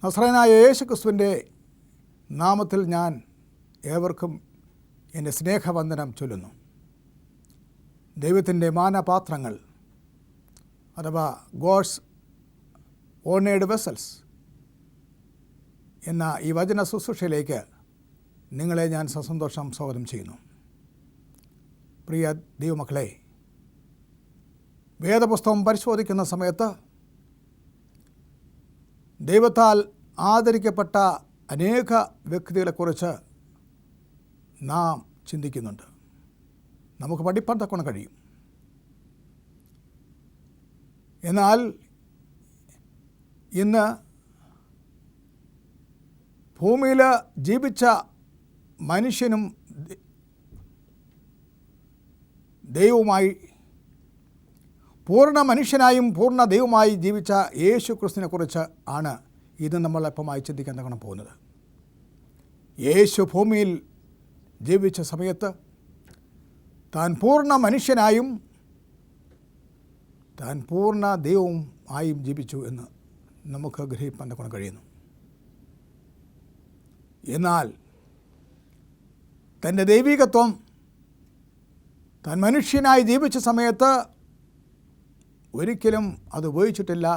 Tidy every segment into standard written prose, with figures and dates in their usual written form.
നസ്രായനായ യേശുക്രിസ്തുവിൻ്റെ നാമത്തിൽ ഞാൻ ഏവർക്കും എൻ്റെ സ്നേഹവന്ദനം ചൊല്ലുന്നു. ദൈവത്തിൻ്റെ മാനപാത്രങ്ങൾ അഥവാ ഗോഡ്സ് ഓണേഡ് വെസൽസ് എന്ന ഈ വചന ശുശ്രൂഷയിലേക്ക് നിങ്ങളെ ഞാൻ സസന്തോഷം സ്വാഗതം ചെയ്യുന്നു. പ്രിയ ദൈവമക്കളെ, വേദപുസ്തകം പരിശോധിക്കുന്ന സമയത്ത് ദൈവത്താൽ ആദരിക്കപ്പെട്ട അനേക വ്യക്തികളെക്കുറിച്ച് നാം ചിന്തിക്കുന്നുണ്ട്. നമുക്ക് പഠിപ്പാൻ തക്കവണ്ണം കഴിയും. എന്നാൽ ഇന്ന് ഭൂമിയിൽ ജീവിച്ച മനുഷ്യനും ദൈവവുമായി, പൂർണ്ണ മനുഷ്യനായും പൂർണ്ണ ദൈവമായി ജീവിച്ച യേശു ക്രിസ്തുവിനെക്കുറിച്ച് ആണ് ഇത് നമ്മൾ അല്പമായി ചിന്തിക്കാൻ തക്കണം പോകുന്നത്. യേശു ഭൂമിയിൽ ജീവിച്ച സമയത്ത് താൻ പൂർണ്ണ മനുഷ്യനായും താൻ പൂർണ്ണ ദൈവവും ആയും ജീവിച്ചു എന്ന് നമുക്ക് ഗ്രഹിപ്പാൻ തക്കണം കഴിയുന്നു. എന്നാൽ തൻ്റെ ദൈവികത്വം താൻ മനുഷ്യനായി ജീവിച്ച സമയത്ത് ഒരിക്കലും അത് ഉപയോഗിച്ചിട്ടില്ല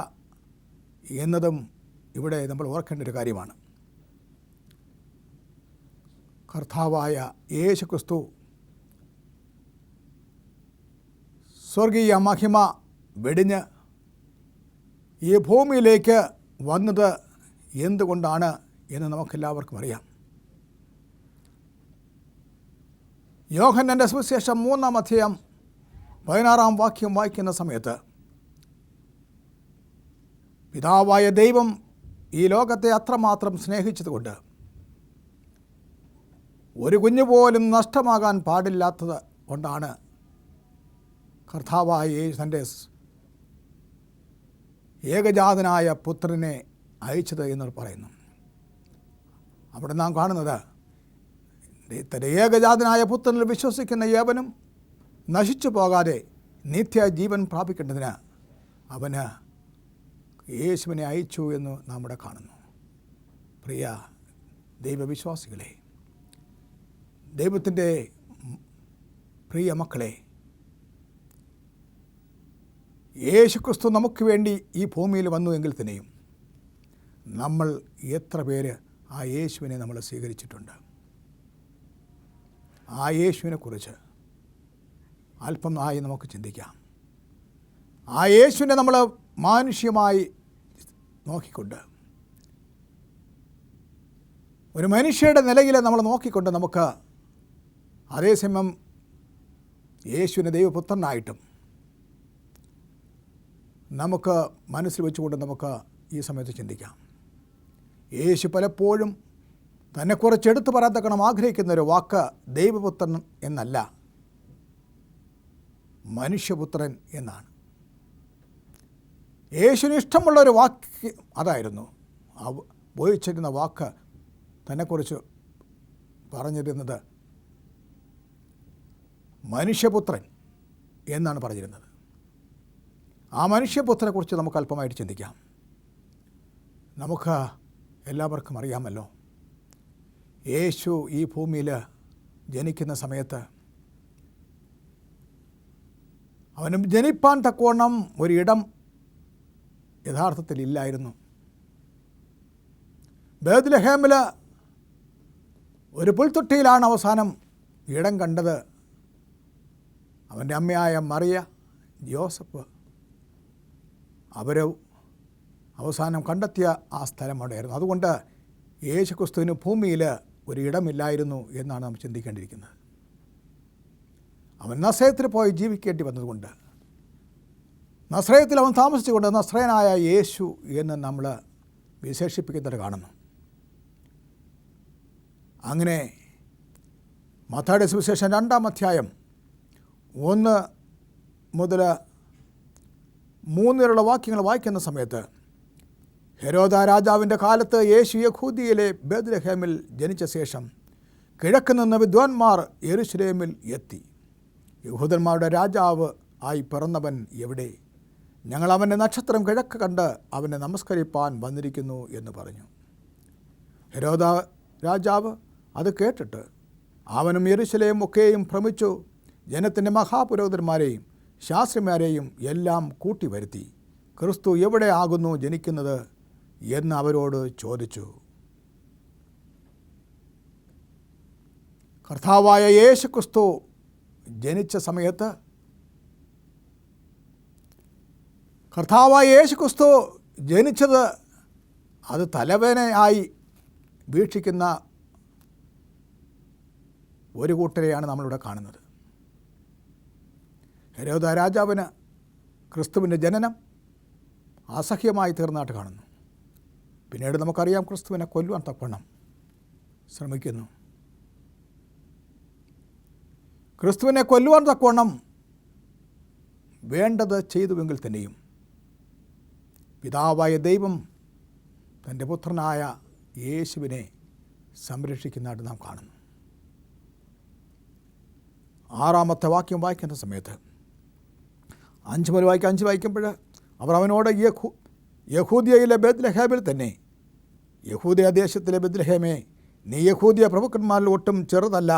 എന്നതും ഇവിടെ നമ്മൾ ഓർക്കേണ്ട ഒരു കാര്യമാണ്. കർത്താവായ യേശുക്രിസ്തു സ്വർഗീയ മഹിമ വെടിഞ്ഞ് ഈ ഭൂമിയിലേക്ക് വന്നത് എന്തുകൊണ്ടാണ് എന്ന് നമുക്കെല്ലാവർക്കും അറിയാം. യോഹന്നാൻ്റെ സുവിശേഷം 3-ാം അധ്യായം 16-ാം വാക്യം വായിക്കുന്ന സമയത്ത്, പിതാവായ ദൈവം ഈ ലോകത്തെ അത്രമാത്രം സ്നേഹിച്ചതുകൊണ്ട് ഒരു കുഞ്ഞു പോലും നഷ്ടമാകാൻ പാടില്ലാത്തത് കൊണ്ടാണ് കർത്താവായ തൻ്റെ ഏകജാതനായ പുത്രനെ അയച്ചത് എന്ന് പറയുന്നു. അവിടെ നാം കാണുന്നത്, തൻ്റെ ഏകജാതനായ പുത്രനിൽ വിശ്വസിക്കുന്ന ഏവനും നശിച്ചു പോകാതെ നിത്യജീവൻ പ്രാപിക്കേണ്ടതിന് അവന് യേശുവിനെ അയച്ചു എന്ന് നാം ഇവിടെ കാണുന്നു. പ്രിയ ദൈവവിശ്വാസികളെ, ദൈവത്തിൻ്റെ പ്രിയ മക്കളെ, യേശുക്രിസ്തു നമുക്ക് വേണ്ടി ഈ ഭൂമിയിൽ വന്നു എങ്കിൽ തന്നെയും നമ്മൾ എത്ര പേര് ആ യേശുവിനെ നമ്മൾ സ്വീകരിച്ചിട്ടുണ്ട്? ആ യേശുവിനെക്കുറിച്ച് അല്പം ആയി നമുക്ക് ചിന്തിക്കാം. ആ യേശുവിനെ നമ്മൾ മാനുഷ്യമായി നോക്കിക്കൊണ്ട്, ഒരു മനുഷ്യരുടെ നിലയിൽ നമ്മൾ നോക്കിക്കൊണ്ട്, നമുക്ക് അതേസമയം യേശുവിനെ ദൈവപുത്രനായിട്ടും നമുക്ക് മനസ്സിൽ വെച്ചുകൊണ്ട് നമുക്ക് ഈ സമയത്ത് ചിന്തിക്കാം. യേശു പലപ്പോഴും തന്നെക്കുറിച്ച് എടുത്തു പറയത്തക്കണം ആഗ്രഹിക്കുന്ന ഒരു വാക്ക് ദൈവപുത്രൻ എന്നല്ല, മനുഷ്യപുത്രൻ എന്നാണ്. യേശുവിന് ഇഷ്ടമുള്ളൊരു വാക്ക് അതായിരുന്നു. ഉപയോഗിച്ചിരുന്ന വാക്ക് തന്നെക്കുറിച്ച് പറഞ്ഞിരുന്നത് മനുഷ്യപുത്രൻ എന്നാണ് പറഞ്ഞിരുന്നത്. ആ മനുഷ്യപുത്രനെക്കുറിച്ച് നമുക്ക് അല്പമായിട്ട് ചിന്തിക്കാം. നമുക്ക് എല്ലാവർക്കും അറിയാമല്ലോ, യേശു ഈ ഭൂമിയിൽ ജനിക്കുന്ന സമയത്ത് അവന് ജനിപ്പാൻ തക്കവണ്ണം ഒരിടം യഥാർത്ഥത്തിൽ ഇല്ലായിരുന്നു. ബേത്ലഹേമിൽ ഒരു പുൽത്തൊട്ടിയിലാണ് അവസാനം ഇടം കണ്ടത്. അവൻ്റെ അമ്മയായ മറിയ, ജോസഫ് അവർ അവസാനം കണ്ടെത്തിയ ആ സ്ഥലം അവിടെയായിരുന്നു. അതുകൊണ്ട് യേശുക്രിസ്തുവിന് ഭൂമിയിൽ ഒരു ഇടമില്ലായിരുന്നു എന്നാണ് നാം ചിന്തിക്കേണ്ടിയിരിക്കുന്നത്. അവൻ നസ്രയത്തിൽ പോയി ജീവിക്കേണ്ടി വന്നതുകൊണ്ട്, നസ്രയത്തിൽ അവൻ താമസിച്ചുകൊണ്ട് നസ്രയനായ യേശു എന്ന് നമ്മൾ വിശേഷിപ്പിക്കുന്നത് കാണുന്നു. അങ്ങനെ മത്തായിയുടെ സുവിശേഷം 2-ാം അധ്യായം 1 മുതൽ 3 വരെയുള്ള വാക്യങ്ങൾ വായിക്കുന്ന സമയത്ത്, ഹെരോദ രാജാവിൻ്റെ കാലത്ത് യേശു യഹൂദിയിലെ ബേത്ലഹേമിൽ ജനിച്ച ശേഷം കിഴക്ക് നിന്ന് വിദ്വാൻമാർ യെരുശലേമിൽ എത്തി. യഹൂദന്മാരുടെ രാജാവ് ആയി പിറന്നവൻ എവിടെ? ഞങ്ങൾ അവൻ്റെ നക്ഷത്രം കിഴക്ക് കണ്ട് അവനെ നമസ്കരിപ്പാൻ വന്നിരിക്കുന്നു എന്ന് പറഞ്ഞു. ഹെരോദ രാജാവ് അത് കേട്ടിട്ട് അവനും യെരൂശലേം ഒക്കെയും ഭ്രമിച്ചു ജനത്തിൻ്റെ മഹാപുരോഹിതന്മാരെയും ശാസ്ത്രിമാരെയും എല്ലാം കൂട്ടിവരുത്തി ക്രിസ്തു എവിടെ ആകുന്നു ജനിക്കുന്നത് എന്ന് അവരോട് ചോദിച്ചു. കർത്താവായ യേശു ക്രിസ്തു ജനിച്ച സമയത്ത് കർത്താവായ യേശു ക്രിസ്തു ജനിച്ചത് അത് തലവേദനയായി വീക്ഷിക്കുന്ന ഒരു കൂട്ടരെയാണ് നമ്മളിവിടെ കാണുന്നത്. ഹെരോദ രാജാവിന് ക്രിസ്തുവിൻ്റെ ജനനം അസഹ്യമായി തീർന്നായിട്ട് കാണുന്നു. പിന്നീട് നമുക്കറിയാം ക്രിസ്തുവിനെ കൊല്ലുവാൻ തക്കവണ്ണം ശ്രമിക്കുന്നു. ക്രിസ്തുവിനെ കൊല്ലുവാൻ തക്കവണ്ണം വേണ്ടത് ചെയ്തുവെങ്കിൽ തന്നെയും പിതാവായ ദൈവം തൻ്റെ പുത്രനായ യേശുവിനെ സംരക്ഷിക്കുന്നതായിട്ട് നാം കാണുന്നു. 6-ാമത്തെ വാക്യം വായിക്കുന്ന സമയത്ത് 5 മുതൽ 5 വായിക്കുമ്പോൾ അവർ അവനോട് യഹൂദിയയിലെ ബെത്ലഹേമിൽ തന്നെ, യഹൂദിയ ദേശത്തിലെ ബെത്ലഹേമേ, നീ യഹൂദിയ പ്രഭുക്കന്മാരിൽ ഒട്ടും ചെറുതല്ല.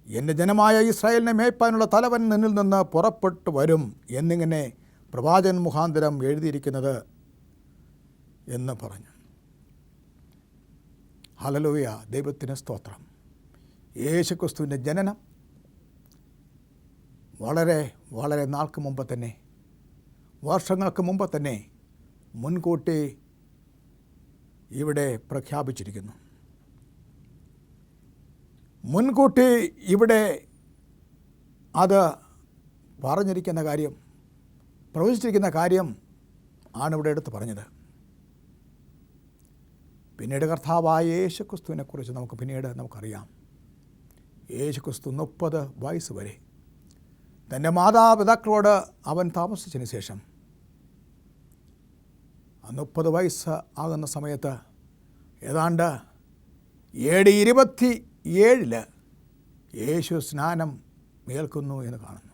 എൻ്റെ ജനമായ ഇസ്രായേലിനെ മേയ്പ്പാനുള്ള തലവൻ നിന്നിൽ നിന്ന് പുറപ്പെട്ടു വരും എന്നിങ്ങനെ പ്രവാചകൻ മുഖാന്തരം എഴുതിയിരിക്കുന്നത് എന്ന് പറഞ്ഞു. ഹല്ലേലൂയ, ദൈവത്തിന് സ്തോത്രം. യേശുക്രിസ്തുവിൻ്റെ ജനനം വളരെ നാൾക്ക് മുമ്പ് തന്നെ, വർഷങ്ങൾക്ക് മുമ്പ് തന്നെ മുൻകൂട്ടി ഇവിടെ പ്രഖ്യാപിച്ചിരിക്കുന്നു. മുൻകൂട്ടി ഇവിടെ അത് പറഞ്ഞിരിക്കുന്ന കാര്യം, പ്രവചിച്ചിരിക്കുന്ന കാര്യം ആണ് ഇവിടെ എടുത്ത് പറഞ്ഞത്. പിന്നീട് കർത്താവായ യേശുക്രിസ്തുവിനെക്കുറിച്ച് നമുക്കറിയാം. യേശുക്രിസ്തു 30 വയസ്സ് വരെ തൻ്റെ മാതാപിതാക്കളോട് അവൻ താമസിച്ചതിന് ശേഷം 30 വയസ്സ് ആകുന്ന സമയത്ത് ഏതാണ്ട് AD 27 യേശു സ്നാനം ഏൽക്കുന്നു എന്ന് കാണുന്നു.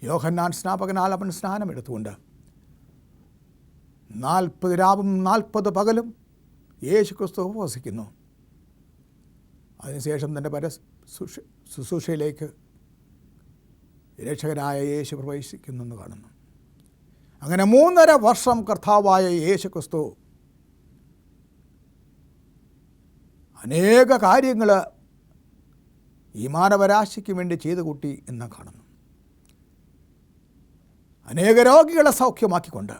യോഹന്നാൻ സ്നാപകനാൽ അവൻ സ്നാനം എടുത്തുകൊണ്ട് 40 രാവും 40 പകലും യേശു ക്രിസ്തു ഉപവസിക്കുന്നു. അതിനുശേഷം തൻ്റെ ശുശ്രൂഷയിലേക്ക് രക്ഷകനായ യേശു പ്രവേശിക്കുന്നു എന്ന് കാണുന്നു. അങ്ങനെ 3.5 വർഷം കർത്താവായ യേശു ക്രിസ്തു അനേക കാര്യങ്ങൾ ഈ മാനവരാശിക്ക് വേണ്ടി ചെയ്തു കൂട്ടി എന്ന് കാണുന്നു. അനേക രോഗികളെ സൗഖ്യമാക്കിക്കൊണ്ട്,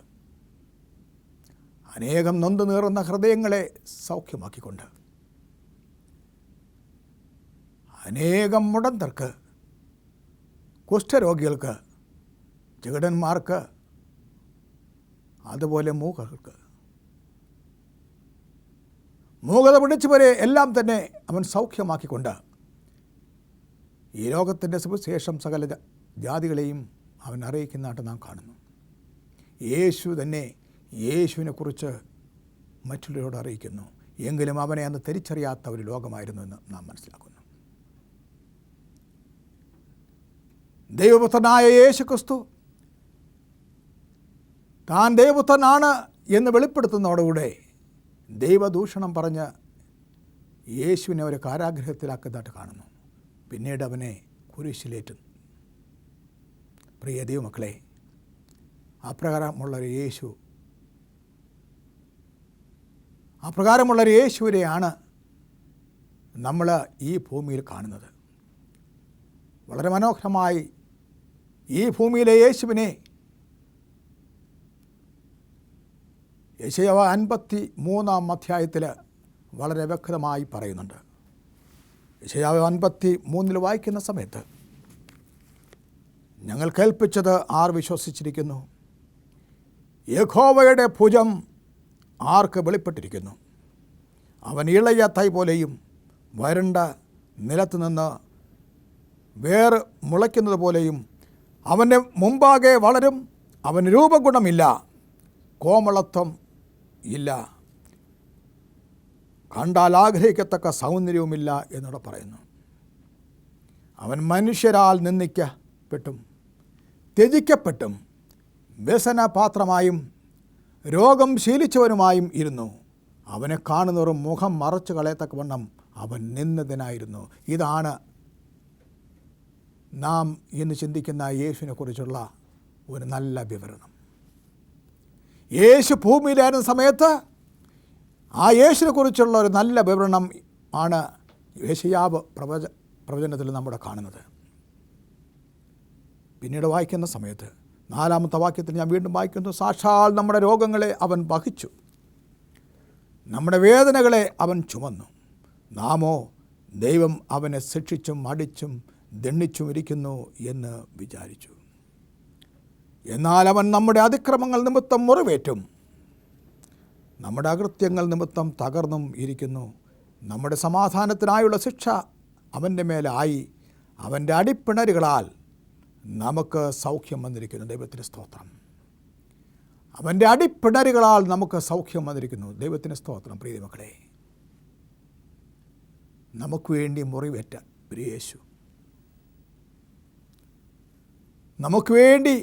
അനേകം നൊന്തു നീറുന്ന ഹൃദയങ്ങളെ സൗഖ്യമാക്കിക്കൊണ്ട്, അനേകം മുടന്തർക്ക്, കുഷ്ഠരോഗികൾക്ക്, ജഗടന്മാർക്ക്, അതുപോലെ മൂകത പിടിച്ചവരെ എല്ലാം തന്നെ അവൻ സൗഖ്യമാക്കിക്കൊണ്ട് ഈ ലോകത്തിൻ്റെ സുവിശേഷം സകല ജാതികളെയും അവൻ അറിയിക്കുന്നതായിട്ട് നാം കാണുന്നു. യേശു തന്നെ യേശുവിനെക്കുറിച്ച് മറ്റുള്ളവരോട് അറിയിക്കുന്നു. എങ്കിലും അവനെ അന്ന് തിരിച്ചറിയാത്ത ഒരു ലോകമായിരുന്നു എന്ന് നാം മനസ്സിലാക്കുന്നു. ദൈവപുത്രനായ യേശു ക്രിസ്തു താൻ ദൈവപുത്രനാണ് എന്ന് വെളിപ്പെടുത്തുന്നതോടുകൂടെ ദൈവദൂഷണം പറഞ്ഞ് യേശുവിനെ ഒരു കാരാഗ്രഹത്തിലാക്കുന്നതായിട്ട് കാണുന്നു. പിന്നീട് അവനെ കുരിശിലേറ്റുന്നു. പ്രിയ ദൈവമക്കളെ, അപ്രകാരമുള്ളൊരു യേശുവിനെയാണ് നമ്മൾ ഈ ഭൂമിയിൽ കാണുന്നത്. വളരെ മനോഹരമായി ഈ ഭൂമിയിലെ യേശുവിനെ യെശയ്യാവ് 53-ാം അധ്യായത്തിൽ വളരെ വ്യക്തമായി പറയുന്നുണ്ട്. യെശയ്യാവ് 53 വായിക്കുന്ന സമയത്ത്, ഞങ്ങൾ കേൾപ്പിച്ചത് ആർ വിശ്വസിച്ചിരിക്കുന്നു? യഹോവയുടെ ഭുജം ആർക്ക് വെളിപ്പെട്ടിരിക്കുന്നു? അവൻ ഇളയ തൈ പോലെയും വരണ്ട നിലത്തുനിന്ന് വേർ മുളയ്ക്കുന്നത് പോലെയും അവൻ്റെ മുമ്പാകെ വളരും. അവന് രൂപഗുണമില്ല, കോമളത്വം ഇല്ല, കണ്ടാൽ ആഗ്രഹിക്കത്തക്ക സൗന്ദര്യവുമില്ല എന്നിവിടെ പറയുന്നു. അവൻ മനുഷ്യരാൽ നിന്ദിക്കപ്പെട്ടും അവനെ കാണുന്നവർ മുഖം മറച്ചു കളയത്തക്കവണ്ണം അവൻ നിന്ദിതനായിരുന്നു. ഇതാണ് നാം ഇന്ന് ചിന്തിക്കുന്ന യേശുവിനെക്കുറിച്ചുള്ള ഒരു നല്ല വിവരണം. യേശു ഭൂമിയിലായിരുന്ന സമയത്ത് ആ യേശുവിനെക്കുറിച്ചുള്ള ഒരു നല്ല വിവരണം ആണ് യെശയ്യാവ് പ്രവചനത്തിൽ നമ്മുടെ കാണുന്നത്. പിന്നീട് വായിക്കുന്ന സമയത്ത് 4-ാമത്തെ വാക്യത്തിൽ ഞാൻ വീണ്ടും വായിക്കുന്നു, സാക്ഷാൽ നമ്മുടെ രോഗങ്ങളെ അവൻ വഹിച്ചു, നമ്മുടെ വേദനകളെ അവൻ ചുമന്നു, നാമോ ദൈവം അവനെ ശിക്ഷിച്ചും അടിച്ചും ദണ്ഡിച്ചും ഇരിക്കുന്നു എന്ന് വിചാരിച്ചു. എന്നാൽ അവൻ നമ്മുടെ അതിക്രമങ്ങൾ നിമിത്തം മുറിവേറ്റും നമ്മുടെ അകൃത്യങ്ങൾ നിമിത്തം തകർന്നും ഇരിക്കുന്നു. നമ്മുടെ സമാധാനത്തിനായുള്ള ശിക്ഷ അവൻ്റെ മേലായി, അവൻ്റെ അടിപ്പിണരുകളാൽ നമുക്ക് സൗഖ്യം വന്നിരിക്കുന്നു. ദൈവത്തിന് സ്തോത്രം. അവൻ്റെ അടിപ്പിണരുകളാൽ നമുക്ക് സൗഖ്യം വന്നിരിക്കുന്നു. ദൈവത്തിന് സ്തോത്രം. പ്രിയ മക്കളെ, നമുക്ക് വേണ്ടി മുറിവേറ്റ യേശു, നമുക്ക് വേണ്ടി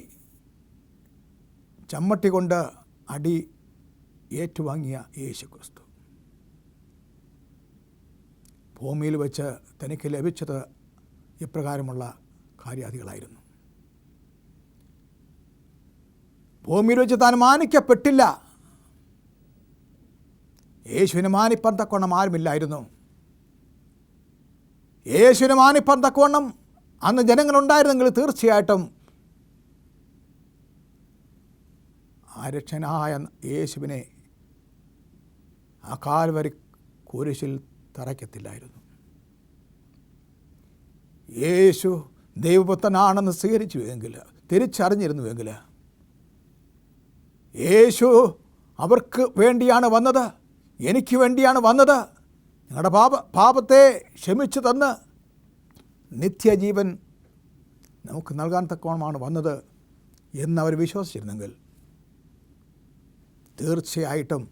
ചമ്മട്ടി കൊണ്ട് അടി ഏറ്റുവാങ്ങിയ യേശു ക്രിസ്തു ഭൂമിയിൽ വെച്ച് തനിക്ക് ലഭിച്ചത് ഇപ്രകാരമുള്ള കാര്യാദികളായിരുന്നു. ഭൂമിയിൽ വെച്ച് താൻ മാനിക്കപ്പെട്ടില്ല. യേശുവിനെ മാനിപ്പാൻ തക്കവണ്ണം ആരുമില്ലായിരുന്നു. യേശുവിനെ മാനിപ്പാൻ തക്കവണ്ണം അന്ന് ജനങ്ങളുണ്ടായിരുന്നെങ്കിൽ തീർച്ചയായിട്ടും ആ രക്ഷകനായ യേശുവിനെ ആ കാൽവരി കുരിശിൽ തറയ്ക്കത്തില്ലായിരുന്നു. യേശു ദൈവപുത്രനാണെന്ന് സ്വീകരിച്ചുവെങ്കിൽ, തിരിച്ചറിഞ്ഞിരുന്നുവെങ്കിൽ, യേശു അവർക്ക് വേണ്ടിയാണ് വന്നത്, എനിക്ക് വേണ്ടിയാണ് വന്നത്, ഞങ്ങളുടെ പാപത്തെ ക്ഷമിച്ചു തന്ന് നിത്യജീവൻ നമുക്ക് നൽകാൻ തക്കവണ്ണമാണ് വന്നത് എന്നവർ വിശ്വസിച്ചിരുന്നെങ്കിൽ തീർച്ചയായിട്ടും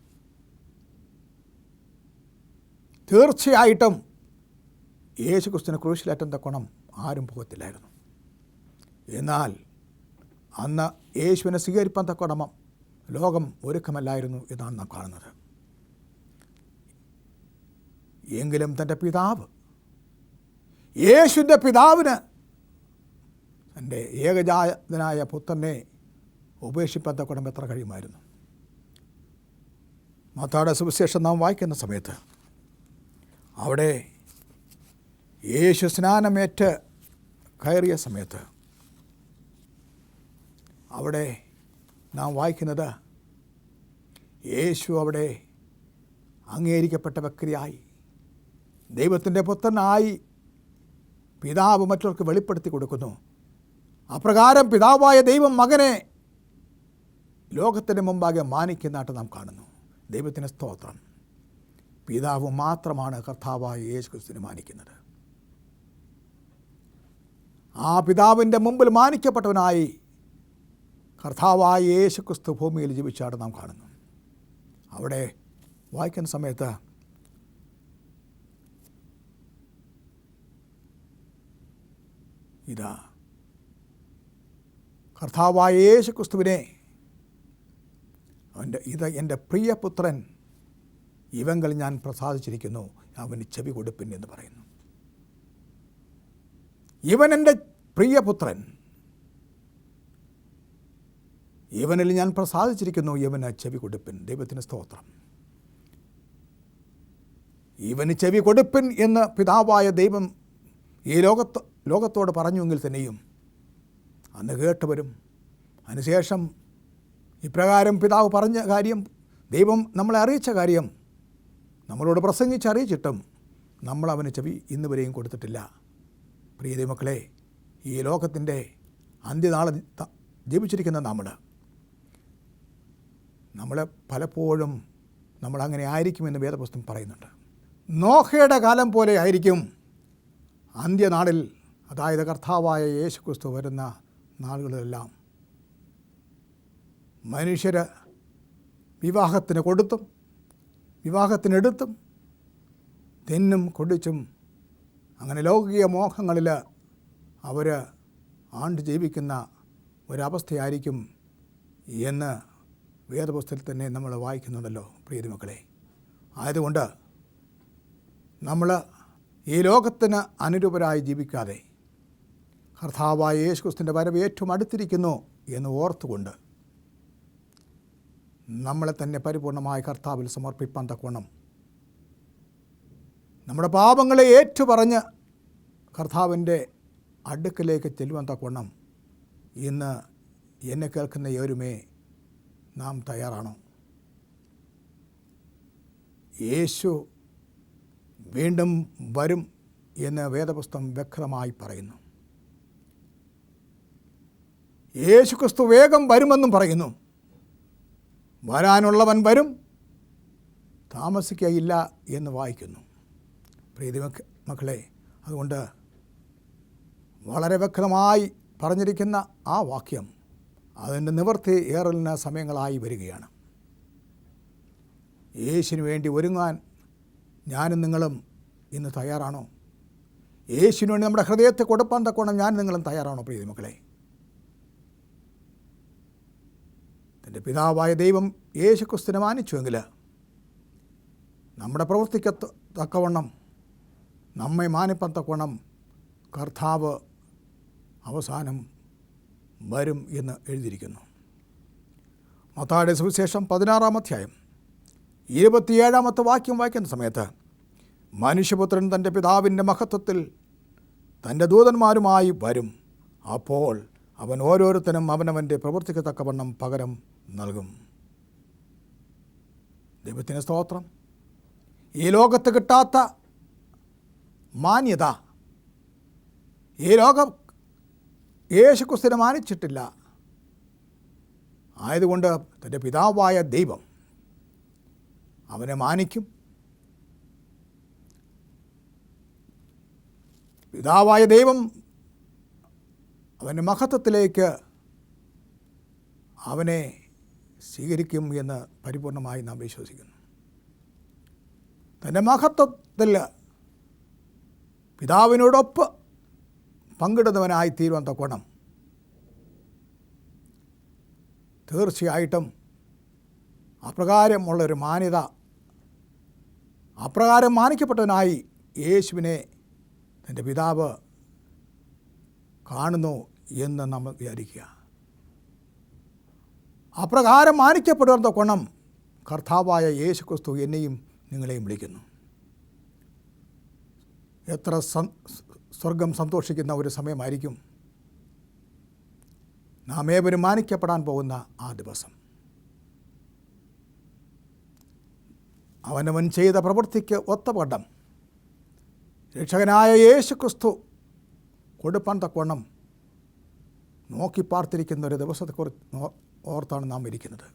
യേശു ക്രിസ്തുവിനെ ക്രൂശിലേറ്റാൻ തക്കവണ്ണം ആരും പോകത്തില്ലായിരുന്നു. എന്നാൽ അന്ന് യേശുവിനെ സ്വീകരിപ്പാൻ തക്കവണ്ണം ലോകം ഒരുക്കമല്ലായിരുന്നു എന്നാണ് നാം കാണുന്നത്. എങ്കിലും തൻ്റെ പിതാവ്, യേശുവിൻ്റെ പിതാവിന് തൻ്റെ ഏകജാതനായ പുത്രനെ ഉപേക്ഷിപ്പാൻ തക്കവണ്ണം എത്ര കഴിയുമായിരുന്നു. മത്തായിയുടെ സുവിശേഷം നാം വായിക്കുന്ന സമയത്ത് അവിടെ യേശു സ്നാനമേറ്റ് കയറിയ സമയത്ത് അവിടെ നാം വായിക്കുന്നത്, യേശു അവിടെ അംഗീകരിക്കപ്പെട്ട വ്യക്തിയായി, ദൈവത്തിൻ്റെ പുത്രനായി പിതാവ് മറ്റുള്ളവർക്ക് വെളിപ്പെടുത്തി കൊടുക്കുന്നു. അപ്രകാരം പിതാവായ ദൈവം മകനെ ലോകത്തിൻ്റെ മുമ്പാകെ മാനിക്കുന്നതായിട്ട് നാം കാണുന്നു. ദൈവത്തിന് സ്തോത്രം. പിതാവ് മാത്രമാണ് കർത്താവായ യേശു ക്രിസ്തുവിനെ മാനിക്കുന്നത്. ആ പിതാവിൻ്റെ മുമ്പിൽ മാനിക്കപ്പെട്ടവനായി കർത്താവായ യേശു ക്രിസ്തു ഭൂമിയിൽ ജീവിച്ചാണ് നാം കാണുന്നു. അവിടെ വായിക്കുന്ന സമയത്ത് ഇതാ കർത്താവായ യേശു ക്രിസ്തുവിനെ എൻ്റെ പ്രിയപുത്രൻ, ഇവങ്ങൾ ഞാൻ പ്രസാദിച്ചിരിക്കുന്നു, അവന് ചെവി കൊടുപ്പിൻ എന്ന് പറയുന്നു. ഇവൻ എൻ്റെ പ്രിയപുത്രൻ, ഇവനിൽ ഞാൻ പ്രസാദിച്ചിരിക്കുന്നു, ഇവന് ചെവി കൊടുപ്പിൻ. ദൈവത്തിന് സ്തോത്രം. ഇവന് ചെവി കൊടുപ്പിൻ എന്ന് പിതാവായ ദൈവം ഈ ലോകത്തോട് പറഞ്ഞുവെങ്കിൽ തന്നെയും അന്ന് കേട്ടവരും അതിനുശേഷം ഇപ്രകാരം പിതാവ് പറഞ്ഞ കാര്യം, ദൈവം നമ്മളെ അറിയിച്ച കാര്യം നമ്മളോട് പ്രസംഗിച്ചറിയിച്ചിട്ടും നമ്മൾ അവന് ചെവി ഇന്ന് വരെയും കൊടുത്തിട്ടില്ല. പ്രിയ ദൈവമക്കളെ, ഈ ലോകത്തിൻ്റെ അന്ത്യനാളെ ജീവിച്ചിരിക്കുന്ന നമ്മളെ പലപ്പോഴും നമ്മളങ്ങനെ ആയിരിക്കുമെന്ന് വേദപുസ്തകം പറയുന്നുണ്ട്. നോഹയുടെ കാലം പോലെ ആയിരിക്കും അന്ത്യനാളിൽ, അതായത് കർത്താവായ യേശു ക്രിസ്തു വരുന്ന നാളുകളിലെല്ലാം. മനുഷ്യർ വിവാഹത്തിന് കൊടുത്തും വിവാഹത്തിനെടുത്തും തിന്നും കുടിച്ചും അങ്ങനെ ലൗകിക മോഹങ്ങളിൽ അവർ ആണ്ട് ജീവിക്കുന്ന ഒരവസ്ഥയായിരിക്കും എന്ന് വേദപുസ്തകത്തിൽ തന്നെ നമ്മൾ വായിക്കുന്നുണ്ടല്ലോ. പ്രിയ മക്കളെ, ആയതുകൊണ്ട് നമ്മൾ ഈ ലോകത്തിന് അനുരൂപരായി ജീവിക്കാതെ കർത്താവായ യേശുക്രിസ്തുവിൻ്റെ വരവ് ഏറ്റവും അടുത്തിരിക്കുന്നു എന്ന് ഓർത്തുകൊണ്ട് നമ്മളെ തന്നെ പരിപൂർണമായി കർത്താവിൽ സമർപ്പിപ്പാൻ തക്കവണ്ണം നമ്മുടെ പാപങ്ങളെ ഏറ്റുപറഞ്ഞ് കർത്താവിൻ്റെ അടുക്കലേക്ക് ചെല്ലുവാൻ തക്കവണ്ണം ഇന്ന് എന്നെ കേൾക്കുന്ന ഏവരുമേ നാം തയ്യാറാണോ? യേശു വീണ്ടും വരും എന്ന് വേദപുസ്തകം വ്യക്തമായി പറയുന്നു. യേശു ക്രിസ്തു വേഗം വരുമെന്നും പറയുന്നു. വരാനുള്ളവൻ വരും, താമസിക്കുകയില്ല എന്ന് വായിക്കുന്നു. പ്രീതി മക്കളെ, അതുകൊണ്ട് വളരെ വ്യക്തമായി പറഞ്ഞിരിക്കുന്ന ആ വാക്യം അതിൻ്റെ നിവൃത്തി ഏറലിന് സമയങ്ങളായി വരികയാണ്. യേശുവിന് വേണ്ടി ഒരുങ്ങാൻ ഞാനും നിങ്ങളും ഇന്ന് തയ്യാറാണോ? യേശുവിന് വേണ്ടി നമ്മുടെ ഹൃദയത്തെ കൊടുപ്പാൻ തക്കോണം ഞാൻ നിങ്ങളും തയ്യാറാണോ? പ്രീതി മക്കളെ, തൻ്റെ പിതാവായ ദൈവം യേശു ക്രിസ്തുവിനെ മാനിച്ചുവെങ്കിൽ നമ്മുടെ പ്രവൃത്തിക്ക് തക്കവണ്ണം നമ്മെ മാനിപ്പാൻ തക്കവണ്ണം കർത്താവ് അവസാനം വരും എന്ന് എഴുതിയിരിക്കുന്നു. മത്തായിയുടെ സുവിശേഷം 16-ാം അധ്യായം 27-ാമത്തെ വാക്യം വായിക്കുന്ന സമയത്ത്, മനുഷ്യപുത്രൻ തൻ്റെ പിതാവിൻ്റെ മഹത്വത്തിൽ തൻ്റെ ദൂതന്മാരുമായി വരും, അപ്പോൾ അവൻ ഓരോരുത്തരും അവനവൻ്റെ പ്രവൃത്തിക്ക് തക്കവണ്ണം പകരം നൽകും. ദൈവത്തിന് സ്തോത്രം. ഈ ലോകത്ത് കിട്ടാത്ത മാന്യത ഈ ലോകം യേശുക്രിസ്തുവിനെ മാനിച്ചിട്ടില്ല. ആയതുകൊണ്ട് തൻ്റെ പിതാവായ ദൈവം അവനെ മാനിക്കും. പിതാവായ ദൈവം അവൻ്റെ മഹത്വത്തിലേക്ക് അവനെ സ്വീകരിക്കും എന്ന് പരിപൂർണമായി നാം വിശ്വസിക്കുന്നു. തൻ്റെ മഹത്വത്തിൽ പിതാവിനോടൊപ്പം പങ്കിടുന്നവനായി തീരുവാൻ തക്കവണ്ണം തീർച്ചയായിട്ടും അപ്രകാരമുള്ളൊരു മാന്യത, അപ്രകാരം മാനിക്കപ്പെട്ടവനായി യേശുവിനെ തൻ്റെ പിതാവ് കാണുന്നു എന്ന് നമ്മൾ വിചാരിക്കുക. അപ്രകാരം മാനിക്കപ്പെടുവാൻ തക്കവണ്ണം കർത്താവായ യേശു ക്രിസ്തു എന്നെയും നിങ്ങളെയും വിളിക്കുന്നു. എത്ര സ്വർഗം സന്തോഷിക്കുന്ന ഒരു സമയമായിരിക്കും നാം ഏവരും മാനിക്കപ്പെടാൻ പോകുന്ന ആ ദിവസം. അവനവൻ ചെയ്ത പ്രവൃത്തിക്ക് ഒത്തപടം രക്ഷകനായ യേശു ക്രിസ്തു കൊടുപ്പാൻ തക്കവണ്ണം നോക്കി പാർത്തിരിക്കുന്ന ഒരു ദിവസത്തെക്കുറിച്ച് ഓർത്താണ് നാം ഇരിക്കുന്നത്.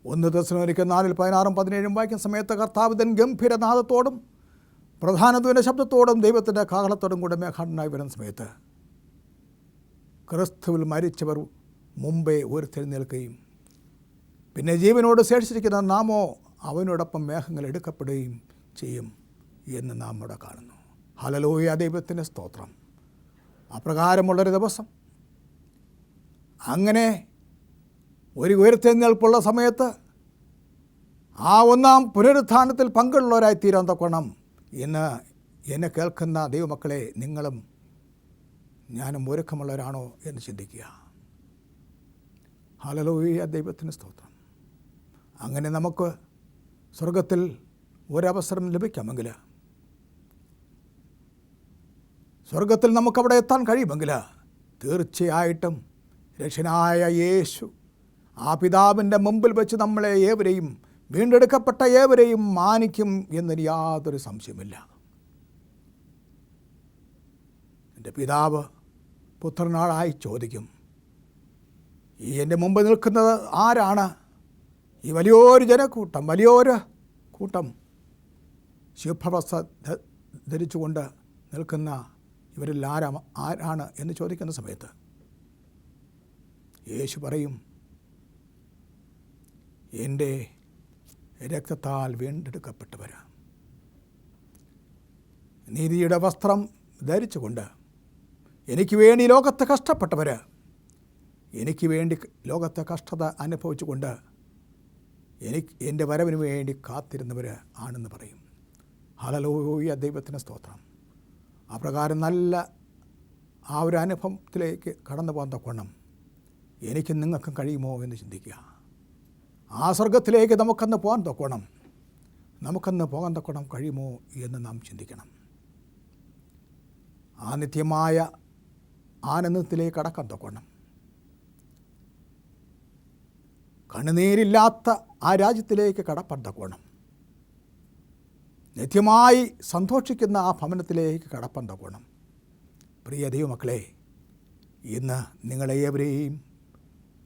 1 തെസ്സലോനിക്കർ 4:16-17 വായിക്കുന്ന സമയത്ത്, കർത്താവ് തൻ ഗംഭീരനാദത്തോടും പ്രധാനത്വൻ്റെ ശബ്ദത്തോടും ദൈവത്തിൻ്റെ കാഹളത്തോടും കൂടെ മേഘാടനായി വരുന്ന സമയത്ത് ക്രിസ്തുവിൽ മരിച്ചവർ മുമ്പേ ഉയർത്തെഴുന്നേൽക്കുകയും പിന്നെ ജീവനോട് ശേഷിച്ചിരിക്കുന്ന നാമോ അവനോടൊപ്പം മേഘങ്ങൾ എടുക്കപ്പെടുകയും ചെയ്യും എന്ന് നാം ഇവിടെ കാണുന്നു. ഹല്ലേലൂയ, ദൈവത്തിൻ്റെ സ്തോത്രം. അപ്രകാരമുള്ളൊരു ദിവസം, അങ്ങനെ ഒരു ഉയർത്തെഴുന്നേൽപ്പുള്ള സമയത്ത് ആ ഒന്നാം പുനരുത്ഥാനത്തിൽ പങ്കുള്ളവരായി തീരാൻ തക്കവണ്ണം ഇന്ന് എന്നെ കേൾക്കുന്ന ദൈവമക്കളെ, നിങ്ങളും ഞാനും ഒരുക്കമുള്ളവരാണോ എന്ന് ചിന്തിക്കുക. ഹല്ലേലൂയ, ദൈവത്തിന് സ്തോത്രം. അങ്ങനെ നമുക്ക് സ്വർഗത്തിൽ ഒരവസരം ലഭിക്കാമെങ്കിൽ, സ്വർഗത്തിൽ നമുക്കവിടെ എത്താൻ കഴിയുമെങ്കിൽ, തീർച്ചയായിട്ടും രക്ഷകനായ യേശു ആ പിതാവിൻ്റെ മുമ്പിൽ വെച്ച് നമ്മളെ ഏവരെയും, വീണ്ടെടുക്കപ്പെട്ട ഏവരെയും മാനിക്കും എന്നതിന് യാതൊരു സംശയമില്ല. എൻ്റെ പിതാവ് പുത്രനാളായി ചോദിക്കും, ഈ എൻ്റെ മുമ്പ് നിൽക്കുന്നത് ആരാണ്? ഈ വലിയൊരു ജനക്കൂട്ടം, വലിയൊരു കൂട്ടം ശുഭ്രവസ്ത്ര ധരിച്ചുകൊണ്ട് നിൽക്കുന്ന ഇവരിൽ ആരാണ് എന്ന് ചോദിക്കുന്ന സമയത്ത് യേശു പറയും, എൻ്റെ രക്തത്താൽ വീണ്ടെടുക്കപ്പെട്ടവർ, നീതിയുടെ വസ്ത്രം ധരിച്ചുകൊണ്ട് എനിക്ക് വേണ്ടി ലോകത്തെ കഷ്ടപ്പെട്ടവർ, എനിക്ക് വേണ്ടി ലോകത്തെ കഷ്ടത അനുഭവിച്ചുകൊണ്ട് എൻ്റെ വരവിന് വേണ്ടി കാത്തിരുന്നവർ ആണെന്ന് പറയും. ഹല്ലേലൂയ, ദൈവത്തിന് സ്തോത്രം. അപ്രകാരം നല്ല ആ ഒരു അനുഭവത്തിലേക്ക് കടന്നു പോകാൻ തക്കവണ്ണം എനിക്കും നിങ്ങൾക്കും കഴിയുമോ എന്ന് ചിന്തിക്കുക. ആ സ്വർഗത്തിലേക്ക് നമുക്കന്ന് പോകാൻ തക്കവണ്ണം കഴിയുമോ എന്ന് നാം ചിന്തിക്കണം. ആ നിത്യമായ ആനന്ദത്തിലേക്ക് കടക്കാൻ തക്കവണ്ണം, കണ്ണുനീരില്ലാത്ത ആ രാജ്യത്തിലേക്ക് കടപ്പാൻ തക്കവണ്ണം, നിത്യമായി സന്തോഷിക്കുന്ന ആ ഭവനത്തിലേക്ക് കടപ്പാൻ തക്കവണ്ണം, പ്രിയ ദൈവമക്കളെ, ഇന്ന് നിങ്ങളേവരെയും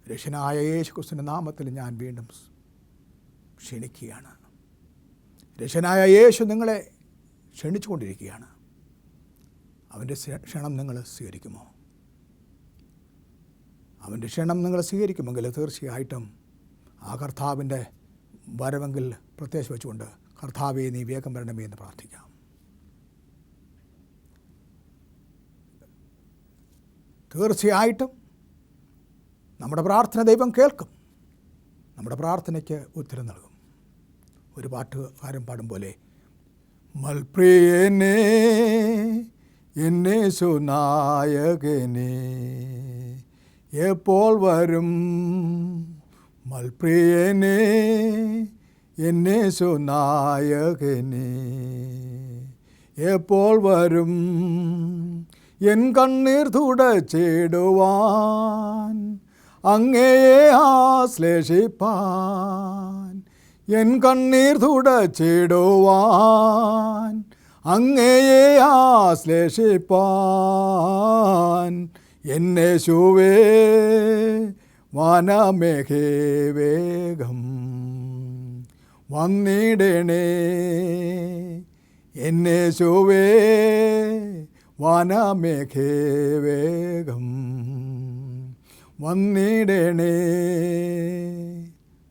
രക്ഷകനായ യേശുക്രിസ്തുവിൻ്റെ നാമത്തിൽ ഞാൻ വീണ്ടും ക്ഷണിക്കുകയാണ്. രക്ഷകനായ യേശു നിങ്ങളെ ക്ഷണിച്ചുകൊണ്ടിരിക്കുകയാണ്. അവൻ്റെ ക്ഷണം നിങ്ങൾ സ്വീകരിക്കുമോ? അവൻ്റെ ക്ഷണം നിങ്ങൾ സ്വീകരിക്കുമെങ്കിൽ തീർച്ചയായിട്ടും ആ കർത്താവിൻ്റെ വരവെങ്കിൽ പ്രത്യേകിച്ച് വെച്ചുകൊണ്ട്, കർത്താവേ നീ വേഗം വരണമേ എന്ന് പ്രാർത്ഥിക്കാം. തീർച്ചയായിട്ടും നമ്മുടെ പ്രാർത്ഥന ദൈവം കേൾക്കും, നമ്മുടെ പ്രാർത്ഥനയ്ക്ക് ഉത്തരം നൽകും. ഒരു പാട്ടുകാരൻ പാടും പോലെ, മൽപ്രിയനേ യേശുനായകനേ എപ്പോൾ വരും, മൽപ്രിയനേ യേശുനായകനേ എപ്പോൾ വരും, എൻ കണ്ണീർ തുടച്ചിടുവാൻ അങ്ങയെ ആശ്ലേഷിപ്പാൻ, എൻ കണ്ണീർ തുടച്ചിടുവാൻ അങ്ങയെ ആശ്ലേഷിപ്പാൻ, എന്നേശുവേ വാനമേഘേ വേഗം വന്നിടണേ, എന്നേശുവേ വാനമേഘേ വേഗം വന്നിടണേ.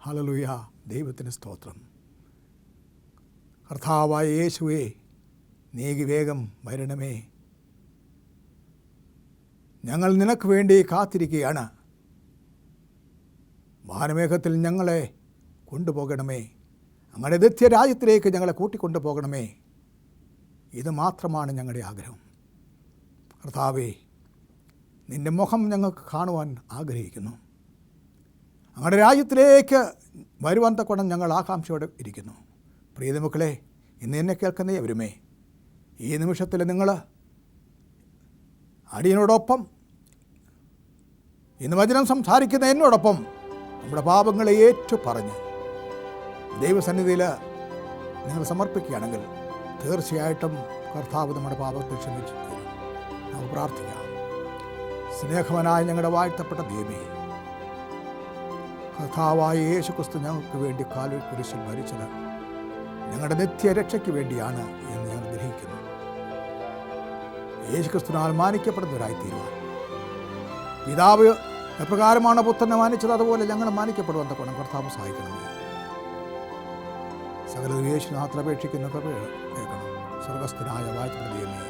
ഹല്ലേലൂയ, ദൈവത്തിന് സ്തോത്രം. കർത്താവായ യേശുവേ നീ വേഗം വരണമേ. ഞങ്ങൾ നിനക്ക് വേണ്ടി കാത്തിരിക്കുകയാണ്. വാനമേഘത്തിൽ ഞങ്ങളെ കൊണ്ടുപോകണമേ, ഞങ്ങളുടെ നിത്യരാജ്യത്തിലേക്ക് ഞങ്ങളെ കൂട്ടിക്കൊണ്ടു പോകണമേ. ഇത് മാത്രമാണ് ഞങ്ങളുടെ ആഗ്രഹം. കർത്താവേ, നിൻ്റെ മുഖം ഞങ്ങൾക്ക് കാണുവാൻ ആഗ്രഹിക്കുന്നു. ഞങ്ങളുടെ രാജ്യത്തിലേക്ക് വരുവാൻ തക്കവണ്ണം ഞങ്ങൾ ആകാംക്ഷയോടെ ഇരിക്കുന്നു. പ്രിയമക്കളെ, ഇന്ന് എന്നെ കേൾക്കുന്ന എവരുമേ, ഈ നിമിഷത്തിൽ നിങ്ങൾ അടിയനോടൊപ്പം, ഇന്ന് വചനം സംസാരിക്കുന്ന എന്നോടൊപ്പം നമ്മുടെ പാപങ്ങളെ ഏറ്റുപറഞ്ഞ് ദൈവസന്നിധിയിൽ നിങ്ങൾ സമർപ്പിക്കുകയാണെങ്കിൽ തീർച്ചയായിട്ടും കർത്താവ് നമ്മുടെ പാപത്തെ ക്ഷമിച്ചു തരും. നമുക്ക് പ്രാർത്ഥിക്കാം. സ്നേഹവനായ ഞങ്ങളുടെ വാഴ്ത്തപ്പെട്ട ദൈവമേ, കർത്താവായ യേശുക്രിസ്തു ഞങ്ങൾക്ക് വേണ്ടി കാൽവരി കുരിശിൽ മരിച്ചത് ഞങ്ങളുടെ നിത്യരക്ഷയ്ക്ക് വേണ്ടിയാണ് എന്ന് ഞങ്ങൾ ഗ്രഹിക്കുന്നു. യേശുക്രിസ്തുവിനാൽ മാനിക്കപ്പെടുന്നവരായിത്തീരുവാൻ പിതാവ് എപ്രകാരമാണ് പുത്രനെ മാനിച്ചത് അതുപോലെ ഞങ്ങൾ മാനിക്കപ്പെടുവാൻ തക്കവണ്ണം കർത്താവ് സഹായിക്കണമേ. സകല യേശുനാഥൻ അപേക്ഷിക്കുന്ന കൃപ കേൾക്കണം. സ്വർഗസ്ഥനായ വാഴ്ത്തപ്പെട്ട ദൈവമേ,